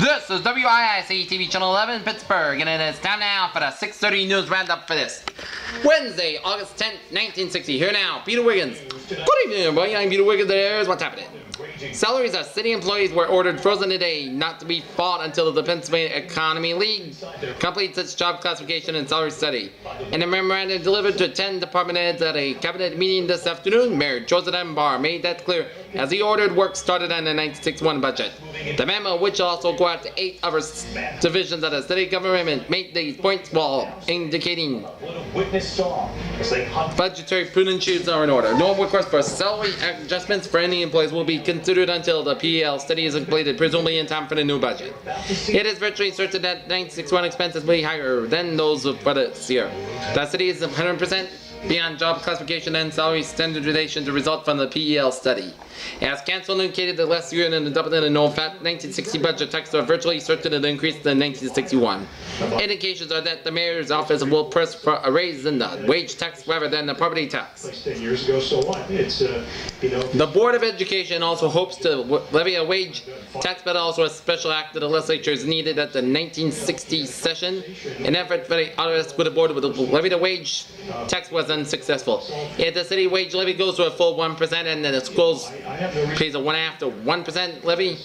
This is WIIC TV Channel 11 Pittsburgh, and it is time now for the 6:30 news roundup for this Wednesday, August 10th, 1960. Here now, Peter Wiggins. Good evening, everybody. I'm Peter Wiggins. There's what's happening. Salaries of city employees were ordered frozen today, not to be fought until the Pennsylvania Economy League completes its job classification and salary study. In a memorandum delivered to 10 department heads at a cabinet meeting this afternoon, Mayor Joseph M. Barr made that clear as he ordered work started on the 1961 budget. The memo, which also go out to 8 other divisions of the city government, made these points while indicating budgetary prudence are in order. No request for salary adjustments for any employees will be considered until the PEL study is completed, presumably in time for the new budget. It is virtually certain that 1961 expenses will be higher than those for this year. The city is 100% beyond job classification and salary standardization to result from the PEL study. As council indicated that last year in the Dublin and no-fat 1960 budget texts are virtually certain to increase in 1961. Indications are that the mayor's office will press for a raise in the wage tax rather than the property tax. 10 years ago, so what? It's The Board of Education also hopes to levy a wage tax, but also a special act that the legislature is needed at the 1960 session. An effort for the IRS with the board would levy the wage tax was unsuccessful. If the city wage levy goes to a full 1% and then the schools pays a 1/2 to 1% levy,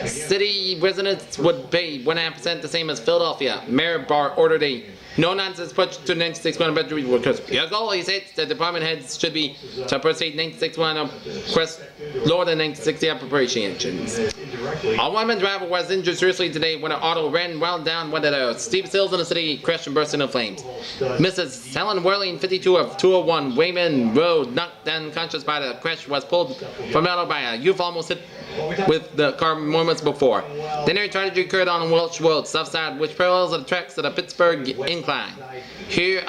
city residents would pay 1.5%, the same as Philadelphia. Mayor Barr ordered a no-nonsense push to 1961 budget because your goal, he said, the department heads should be to proceed 1961 request lower than 1960 appropriations. A woman driver was injured seriously today when an auto ran well down one of the steep hills in the city, crashed and burst into flames. Mrs. Helen Whirling, 52 of 201 Wayman Road, knocked unconscious by the crash, was pulled from the auto by a youth almost hit with the car moments before. The near tragedy occurred on Welch Road, south side, which parallels the tracks of the Pittsburgh incline. Here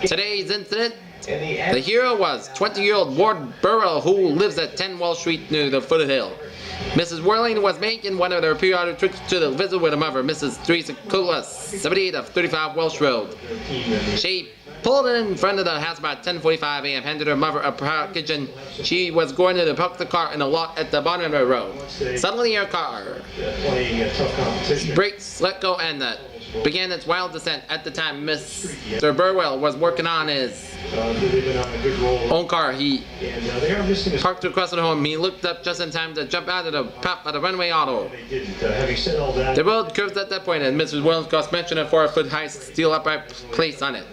today's incident. The hero was 20-year-old Ward Burrell, who lives at 10 Wall Street near the foot of the hill. Mrs. Whirling was making one of their periodic trips to the visit with her mother, Mrs. Teresa Colas, 78 of 35 Welsh Road. She pulled in front of the house about 10:45 a.m., handed her mother a package, and she was going to park the car in a lot at the bottom of the road. Suddenly her car brakes let go and began its wild descent. At the time, Mr. Burwell was working on his own car. He parked across the home. He looked up just in time to jump out of the pop of the runway auto. The road curved at that point, and Mrs. Williams crossed mentioned a 4-foot-high steel upright place on it.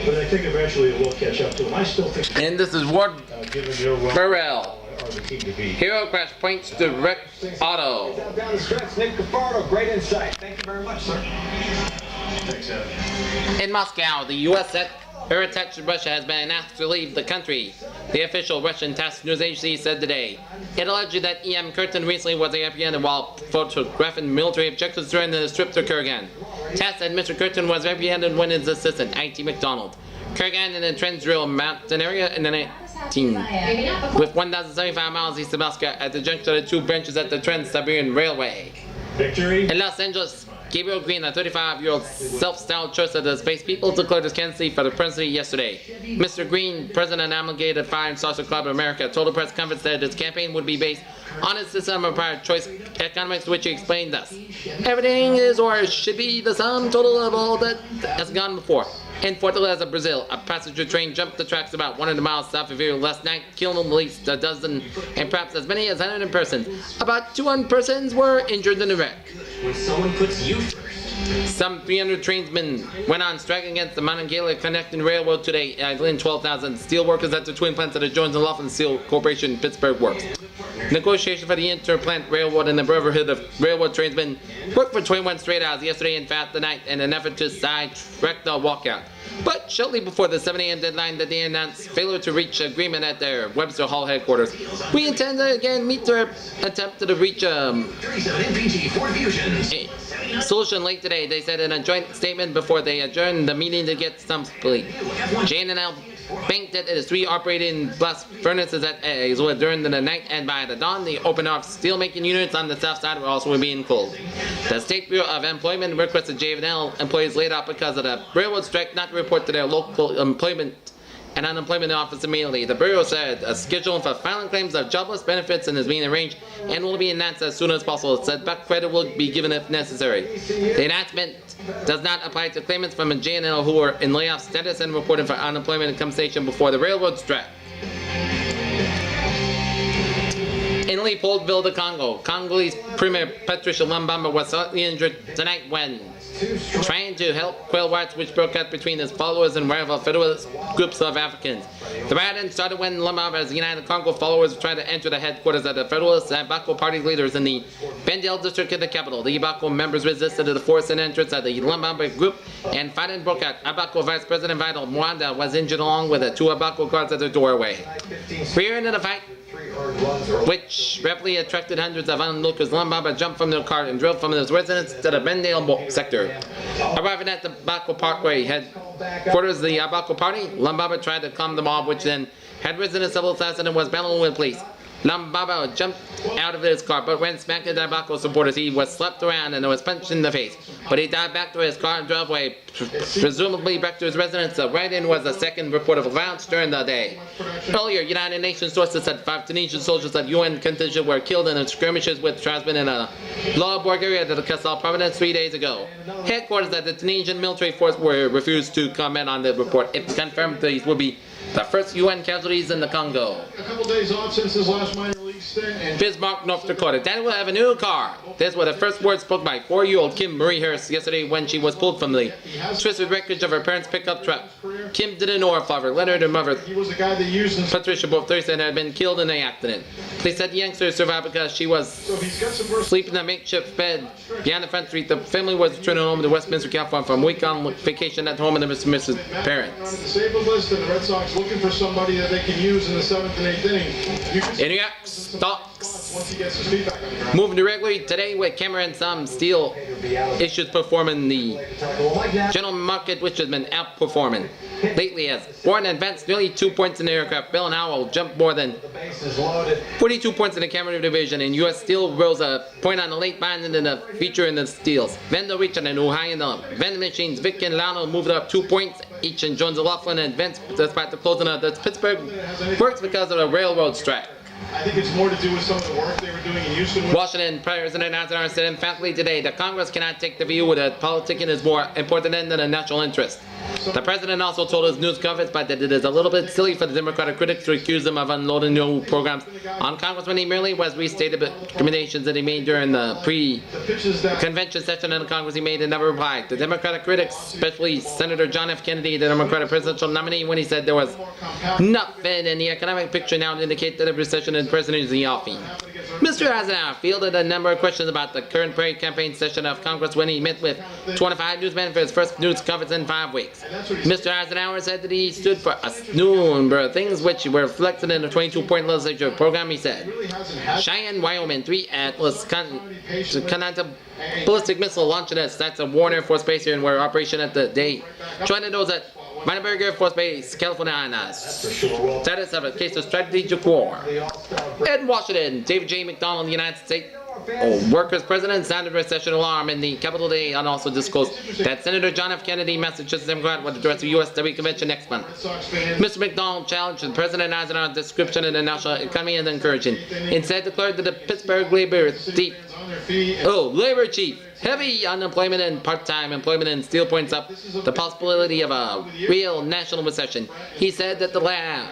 But I think eventually it will catch up to him. I still think. And this is Ward Burrell. Hero crash points to wreck auto. Down the stretch, Nick Cafardo, great insight. Thank you very much, sir. Thanks, Adam. In Moscow, the U.S. air attack to Russia has been asked to leave the country, the official Russian tass news agency said today. It alleged that E.M. Curtin recently was apprehended while photographing military objectives during the trip to Kurgan. TASS said Mr. Curtin was apprehended when his assistant, I.T. McDonald. Kurgan in the Transrail mountain area in the 19, with 1,075 miles east of Moscow at the junction of the two branches at the Trans-Siberian Railway. Victory. In Los Angeles, Gabriel Green, a 35-year-old self-styled choice of the space people, declared his candidacy for the presidency yesterday. Mr. Green, president of Amalgamated Fire and Saucer Club of America, told the press conference that his campaign would be based on his system of prior choice economics, which he explained thus. Everything is or should be the sum total of all that has gone before. In Fortaleza, Brazil, a passenger train jumped the tracks about 100 miles south of here last night, killing at least a dozen and perhaps as many as 100 persons. About 200 persons were injured in the wreck. When someone puts you first. Some 300 tradesmen went on strike against the Monongahela Connecting Railroad today, idling 12,000 steel workers at the twin plants of the Jones and Laughlin Steel Corporation in Pittsburgh works. Negotiations for the Interplant Railroad and the Brotherhood of Railroad Tradesmen worked for 21 straight hours yesterday and throughout the night in an effort to sidetrack the walkout. But shortly before the 7 a.m. deadline that they announced failure to reach agreement at their Webster Hall headquarters. We intend to again meet their attempt to reach a solution late today, they said in a joint statement before they adjourned the meeting to get some split. Jane and L banked that it is 3 operating blast furnaces at Azua during the night, and by the dawn, the open-off steel-making units on the south side were also being cooled. The State Bureau of Employment requested J&L employees laid off because of the railroad strike not to report to their local employment and unemployment office immediately. The Bureau said a schedule for filing claims of jobless benefits and is being arranged and will be announced as soon as possible. It said back credit will be given if necessary. The announcement does not apply to claimants from a JNL who are in layoff status and reported for unemployment compensation before the railroad strike. In Leopoldville, the Congo, Congolese Premier Patricia Lumbamba was slightly injured tonight when trying to help quell riots which broke out between his followers and rival federalist groups of Africans. The riot started when Lumbamba's United Congo followers tried to enter the headquarters of the Federalist Abako Party leaders in the Bendel district of the capital. The Abako members resisted the forced entrance of the Lumbamba group and fighting broke out. Abako Vice President Vital Mwanda was injured along with the two Abako guards at the doorway. Prior to the fight, which rapidly attracted hundreds of onlookers, Lumbamba jumped from their car and drove from his residence to the Bendale sector. Arriving at the Abako Parkway headquarters of the Abako Party, Lumbamba tried to calm the mob, which then had risen to civil assassin and was battling with police. Lumbamba jumped out of his car, but when smacked into Abako supporters, he was slapped around and was punched in the face. But he dived back to his car and drove away, presumably back to his residence. The write-in was the second report of violence during the day. Earlier, United Nations sources said 5 Tunisian soldiers of UN contingent were killed in skirmishes with tribesmen in a Loa-Borg area of the Kassal province 3 days ago. Headquarters of the Tunisian military force were refused to comment on the report. If confirmed, these would be the first UN casualties in the Congo. A couple days off since his last minor league stint, and Bismarck, North Dakota. Daddy will have a new car. These were the first words spoken by 4-year-old Kim Marie Harris yesterday when she was pulled from the twisted wreckage of her parents' pickup truck. Kim didn't know her father, letter to mother. he was the guy that used his. Patricia both Thursday had been killed in the accident. Police said the youngster survived because she was So he's got some verse. sleeping in a makeshift bed behind the front street. The family was returning home to Westminster, California from a week on vacation at home of Mrs. On parents. the disabled list, and the Red Sox looking for somebody that they can use in the 7th and 8th inning. You can In New York, stocks. once he gets his feet back on the ground. Moving directly today with Cameron some steel issues performing the general market, which has been outperforming lately as Warren advanced nearly 2 points in the aircraft. Bill and Howell jumped more than 42 points in the Cameron division, and U.S. Steel rose a point on the late bond and then a feature in the steels. Vendor reached a new high in the vending machines. Vic and Lionel moved up 2 points each, and Jones and Laughlin advanced despite the closing of the Pittsburgh works because of the railroad strike. I think it's more to do with some of the work they were doing in Houston. Washington President Eisenhower said emphatically today that Congress cannot take the view that politicking is more important than the national interest. The president also told his news conference that it is a little bit silly for the Democratic critics to accuse him of unloading new programs on Congress when he merely was restated recommendations that he made during the pre-convention session in the Congress he made and never replied. The Democratic critics, especially Senator John F. Kennedy, the Democratic presidential nominee, when he said there was nothing in the economic picture now to indicate that a recession in the president is in the offing. Mr. Eisenhower fielded a number of questions about the current pre-campaign session of Congress when he met with 25 newsmen for his first news conference in 5 weeks. Mr. Eisenhower said that he stood for a number of things which were reflected in the 22-point legislature program. He said, Cheyenne, Wyoming, 3 Atlas Continental ballistic missile launchers. That's a Warren Air Force Base here and were operation at the day. Joining those at Vandenberg Air Force Base, California, status of a case of strategic war. In Washington, David J. McDonald, the United States Workers President, sounded recession alarm in the Capitol today and also disclosed that Senator John F. Kennedy, Massachusetts Democrat, would address the USW convention next month. Mr. McDonald challenged President Eisenhower's description of the national economy as encouraging. Instead, declared that the Pittsburgh labor chief, heavy unemployment and part-time employment in steel points up the possibility of a real national recession. He said that the lab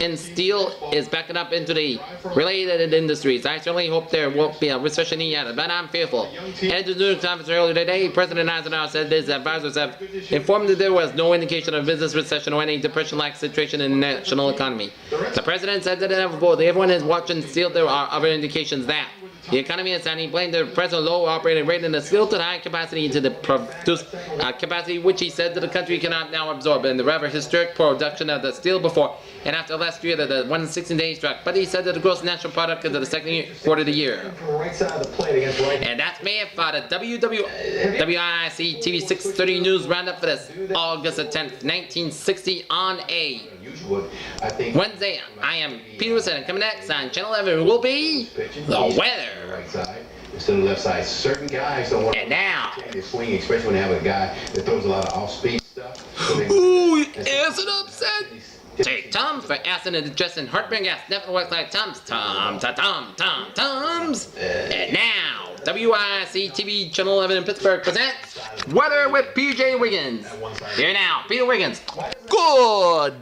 in steel is backing up into the related industries. I certainly hope there won't be a recession yet, but I'm fearful. At the news conference earlier today, President Eisenhower said his advisors have informed that there was no indication of business recession or any depression-like situation in the national economy. The president said that everyone is watching steel. There are other indications that the economy is sound. He blamed the present low operating rate in the steel to high capacity to the produce capacity which he said that the country cannot now absorb in the rather historic production of the steel before and after last year that the 116-day strike. But he said that the gross national product is the second quarter of the year. And that's me for the WIIC TV 630 News Roundup for this August 10th, 1960 on a Wednesday. I am Peter Wilson. Coming next on Channel 11 will be the weather. Right side instead of left side. Certain guys don't want And now, to swing, especially when they have a guy that throws a lot of off-speed stuff. Ooh, is an upset. Take Tums for acid and digestion, heartburn gas, never works like Tums. Tums. And now, WIIC TV Channel 11 in Pittsburgh presents Weather with PJ Wiggins. Here now, Peter Wiggins. Good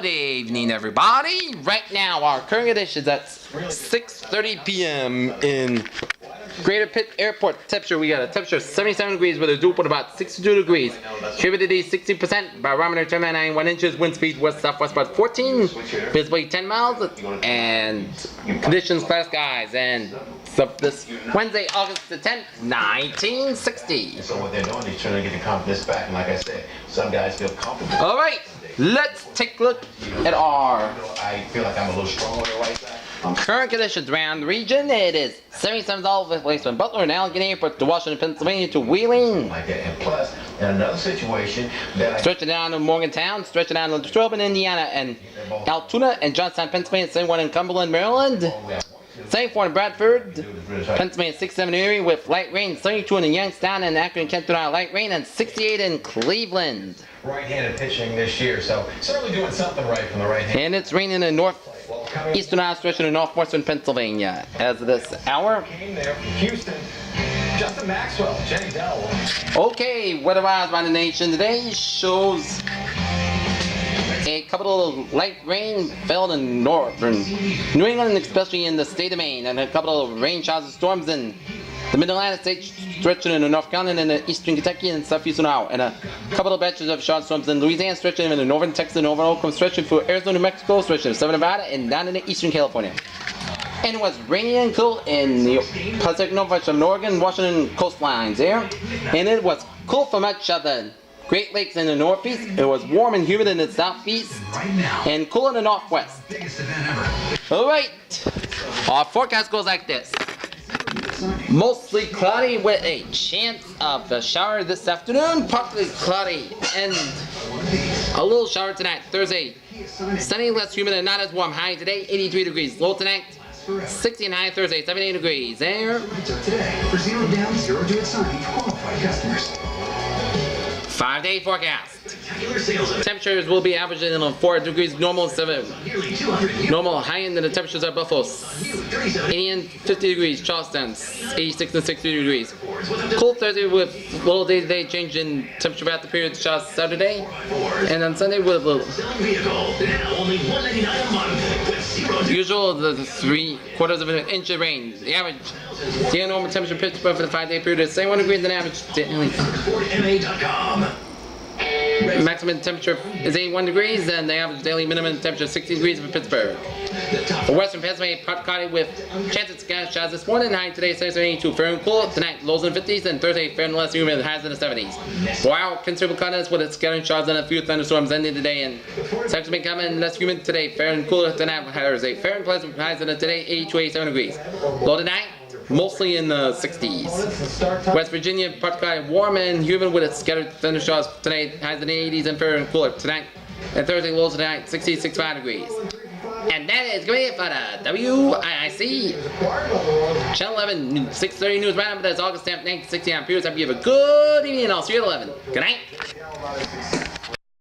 evening, everybody. Right now, our current conditions at 6:30 p.m. in Greater Pitt Airport. Temperature, we got a temperature of 77 degrees with a dew point about 62 degrees. Humidity 60%, barometer 10.91 inches, wind speed west-southwest about 14, visibility 10 miles, and conditions clear skies. And so this Wednesday, August the 10th, 1960. So what they're doing is trying to get the confidence back, and like I said, some guys feel comfortable. All right, let's take a look at our I feel like I'm a little strong on the right side. current conditions around the region. It is 77 all over the place from Butler and Allegheny Airport to Washington, Pennsylvania to Wheeling. Like that. And plus, in another situation that Stretching down to Morgantown, stretching down to Latrobe in Indiana, and Altoona and Johnstown, Pennsylvania, same one in Cumberland, Maryland. Same for in Bradford, Pennsylvania, 67 area with light rain, 72 in Youngstown and Akron, Kent, light rain, and 68 in Cleveland. right-handed pitching this year, so certainly doing something right from the right hand. And it's raining in northeastern Iowa, stretching to northwestern Pennsylvania. As of this hour, Came there from Houston. Justin Maxwell, Jenny Dell. okay, weather-wise around the nation today shows a couple of light rain fell in northern New England, especially in the state of Maine, and a couple of rain showers and storms in the Mid-Atlantic states, stretching into North Carolina and eastern Kentucky and southeastern Ohio, and a couple of batches of showers and storms in Louisiana, stretching into northern Texas and northern Oklahoma, stretching through Arizona, New Mexico, stretching to southern Nevada, and down into eastern California. And it was rainy and cool in the Pacific Northwest of Oregon, Washington coastlines there, and it was cool for much of the Great Lakes in the northeast. It was warm and humid in the southeast and cool in the northwest. Alright, our forecast goes like this. Mostly cloudy with a chance of a shower this afternoon, partly cloudy, and a little shower tonight, Thursday. Sunny, less humid and not as warm. High today, 83 degrees. Low tonight, 60 and high Thursday, 78 degrees. There. Today for 0 down, 0 to signing for qualified customers. 5-day forecast. Temperatures will be averaging in 4 degrees normal, 7 normal. High end of the temperatures are Buffalo, 80 and 50 degrees. Charleston, 86 and 60 degrees. Cool Thursday with little day-to-day change in temperature throughout the period. Saturday, and on Sunday with a usual the 3/4 of an inch of rain. The average daily normal temperature in Pittsburgh for the 5-day period is 71 degrees than average daily. Maximum temperature is 81 degrees, and the average daily minimum temperature is 60 degrees for Pittsburgh. For western Pennsylvania, part cloudy with chances of scatter showers this morning. High today, 82. Fair and cool. Tonight, lows in the 50s, and Thursday, fair and less humid, highs in the 70s. For our considerable continents with its scattering showers and a few thunderstorms ending today, and temperatures becoming less humid today. Fair and cooler tonight. Thursday, fair and pleasant highs in the today, 82, 87 degrees. Low tonight, mostly in the 60s. West Virginia, part cloudy, warm and humid with its scattered thunderstorms tonight. Highs in the 80s and fair and cooler tonight. And Thursday, lows tonight, 60, 65 degrees. And that is going to be it for the WIIC Channel 11 6:30 News Roundup. That's August 10th, 1960. I'm Pierce. I hope you have a good evening, and I'll see you at 11. Good night.